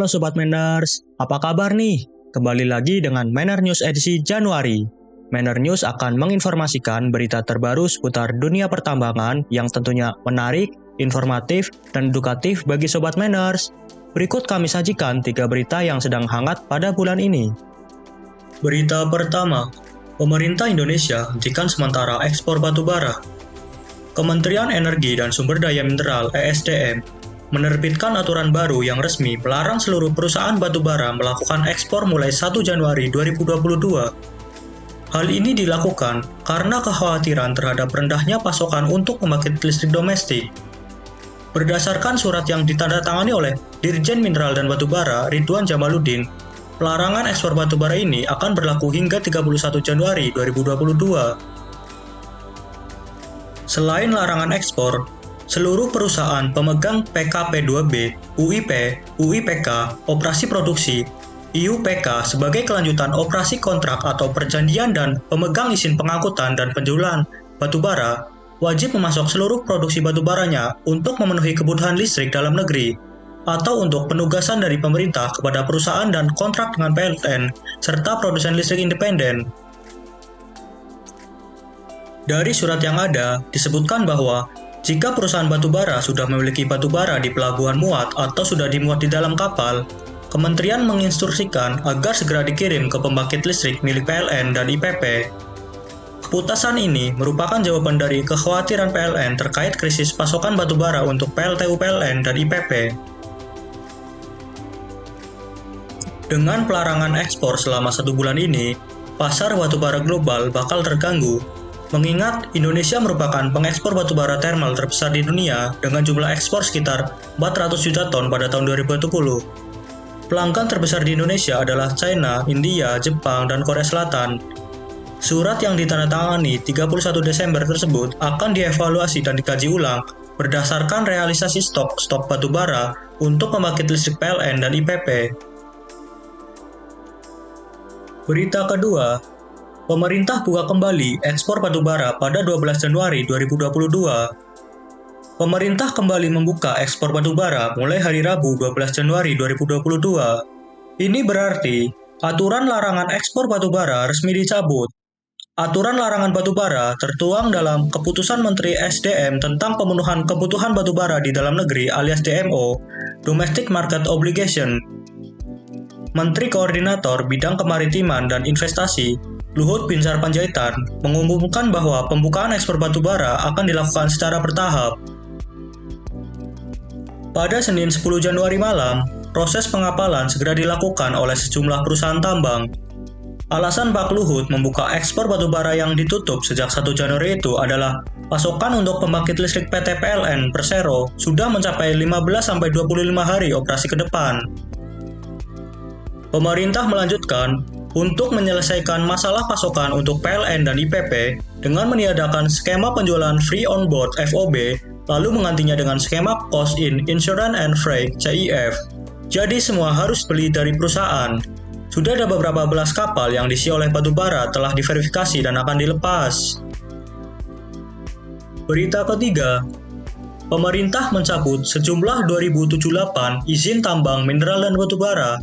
Halo Sobat Manners, apa kabar nih? Kembali lagi dengan Manner News edisi Januari. Manner News akan menginformasikan berita terbaru seputar dunia pertambangan yang tentunya menarik, informatif, dan edukatif bagi Sobat Manners. Berikut kami sajikan 3 berita yang sedang hangat pada bulan ini. Berita pertama, pemerintah Indonesia hentikan sementara ekspor batubara. Kementerian Energi dan Sumber Daya Mineral (ESDM) menerbitkan aturan baru yang resmi melarang seluruh perusahaan batubara melakukan ekspor mulai 1 Januari 2022. Hal ini dilakukan karena kekhawatiran terhadap rendahnya pasokan untuk pembangkit listrik domestik. Berdasarkan surat yang ditandatangani oleh Dirjen Mineral dan Batubara Ridwan Jamaluddin, pelarangan ekspor batubara ini akan berlaku hingga 31 Januari 2022. Selain larangan ekspor, seluruh perusahaan pemegang PKP2B, UIP, UIPK, operasi produksi, IUPK sebagai kelanjutan operasi kontrak atau perjanjian dan pemegang izin pengangkutan dan penjualan batubara wajib memasok seluruh produksi batubaranya untuk memenuhi kebutuhan listrik dalam negeri atau untuk penugasan dari pemerintah kepada perusahaan dan kontrak dengan PLN serta produsen listrik independen. Dari surat yang ada, disebutkan bahwa jika perusahaan batubara sudah memiliki batubara di pelabuhan muat atau sudah dimuat di dalam kapal, Kementerian menginstruksikan agar segera dikirim ke pembangkit listrik milik PLN dan IPP. Keputusan ini merupakan jawaban dari kekhawatiran PLN terkait krisis pasokan batubara untuk PLTU PLN dan IPP. Dengan pelarangan ekspor selama 1 bulan ini, pasar batubara global bakal terganggu. Mengingat Indonesia merupakan pengekspor batubara thermal terbesar di dunia dengan jumlah ekspor sekitar 400 juta ton pada tahun 2020. Pelanggan terbesar di Indonesia adalah China, India, Jepang, dan Korea Selatan. Surat yang ditandatangani 31 Desember tersebut akan dievaluasi dan dikaji ulang berdasarkan realisasi stok batubara untuk pembangkit listrik PLN dan IPP. Berita kedua, pemerintah buka kembali ekspor batubara pada 12 Januari 2022. Pemerintah kembali membuka ekspor batubara mulai hari Rabu 12 Januari 2022. Ini berarti aturan larangan ekspor batubara resmi dicabut. Aturan larangan batubara tertuang dalam Keputusan Menteri SDM tentang pemenuhan kebutuhan batubara di dalam negeri alias DMO, Domestic Market Obligation. Menteri Koordinator Bidang Kemaritiman dan Investasi, Luhut Binsar Panjaitan, mengumumkan bahwa pembukaan ekspor batubara akan dilakukan secara bertahap. Pada Senin 10 Januari malam, proses pengapalan segera dilakukan oleh sejumlah perusahaan tambang. Alasan Pak Luhut membuka ekspor batubara yang ditutup sejak 1 Januari itu adalah pasokan untuk pembangkit listrik PT PLN Persero sudah mencapai 15-25 hari operasi ke depan. Pemerintah melanjutkan untuk menyelesaikan masalah pasokan untuk PLN dan IPP dengan meniadakan skema penjualan free on board FOB lalu menggantinya dengan skema cost in insurance and freight CIF. Jadi semua harus beli dari perusahaan. Sudah ada beberapa belas kapal yang diisi oleh batubara telah diverifikasi dan akan dilepas. Berita ketiga, pemerintah mencabut sejumlah 2078 izin tambang mineral dan batubara.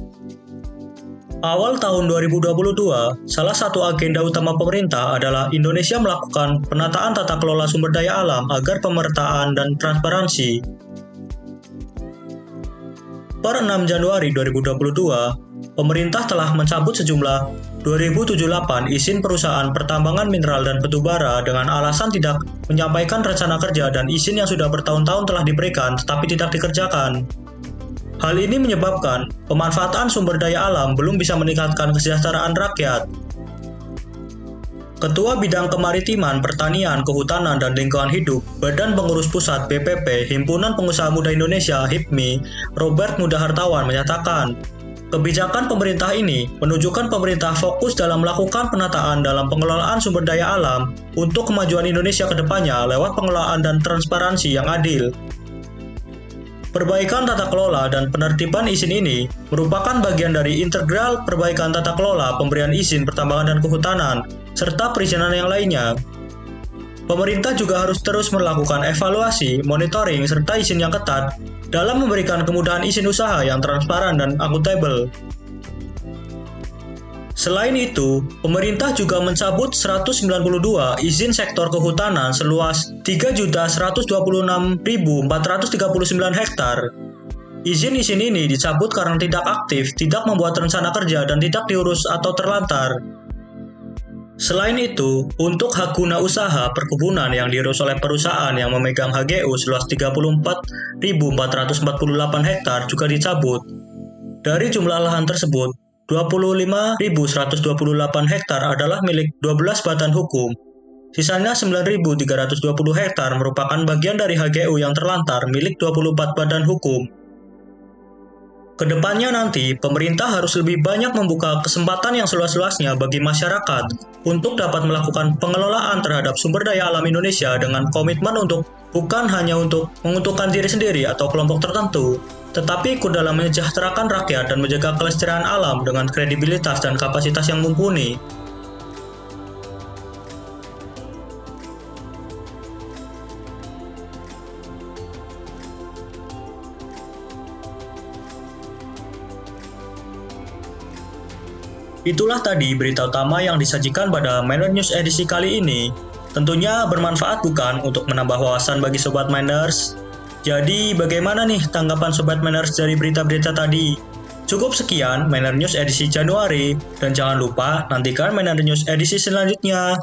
Awal tahun 2022, salah satu agenda utama pemerintah adalah Indonesia melakukan penataan tata kelola sumber daya alam agar pemertaan dan transparansi. Per 6 Januari 2022, pemerintah telah mencabut sejumlah 2078 izin perusahaan pertambangan mineral dan batubara dengan alasan tidak menyampaikan rencana kerja dan izin yang sudah bertahun-tahun telah diberikan tetapi tidak dikerjakan. Hal ini menyebabkan pemanfaatan sumber daya alam belum bisa meningkatkan kesejahteraan rakyat. Ketua Bidang Kemaritiman, Pertanian, Kehutanan, dan Lingkungan Hidup, Badan Pengurus Pusat BPP, Himpunan Pengusaha Muda Indonesia (HIPMI), Robert Mudahartawan menyatakan, kebijakan pemerintah ini menunjukkan pemerintah fokus dalam melakukan penataan dalam pengelolaan sumber daya alam untuk kemajuan Indonesia ke depannya lewat pengelolaan dan transparansi yang adil. Perbaikan tata kelola dan penertiban izin ini merupakan bagian dari integral perbaikan tata kelola pemberian izin pertambangan dan kehutanan, serta perizinan yang lainnya. Pemerintah juga harus terus melakukan evaluasi, monitoring, serta izin yang ketat dalam memberikan kemudahan izin usaha yang transparan dan akuntabel. Selain itu, pemerintah juga mencabut 192 izin sektor kehutanan seluas 3.126.439 hektar. Izin-izin ini dicabut karena tidak aktif, tidak membuat rencana kerja, dan tidak diurus atau terlantar. Selain itu, untuk hak guna usaha perkebunan yang diurus oleh perusahaan yang memegang HGU seluas 34.448 hektar juga dicabut. Dari jumlah lahan tersebut, 25.128 hektar adalah milik 12 badan hukum. Sisanya 9.320 hektar merupakan bagian dari HGU yang terlantar milik 24 badan hukum. Kedepannya nanti, pemerintah harus lebih banyak membuka kesempatan yang seluas-luasnya bagi masyarakat untuk dapat melakukan pengelolaan terhadap sumber daya alam Indonesia dengan komitmen bukan hanya untuk menguntungkan diri sendiri atau kelompok tertentu, tetapi ikut dalam menyejahterakan rakyat dan menjaga kelestarian alam dengan kredibilitas dan kapasitas yang mumpuni. Itulah tadi berita utama yang disajikan pada Miner News edisi kali ini. Tentunya bermanfaat bukan untuk menambah wawasan bagi Sobat Miners? Jadi bagaimana nih tanggapan Sobat Miners dari berita-berita tadi? Cukup sekian Miner News edisi Januari, dan jangan lupa nantikan Miner News edisi selanjutnya.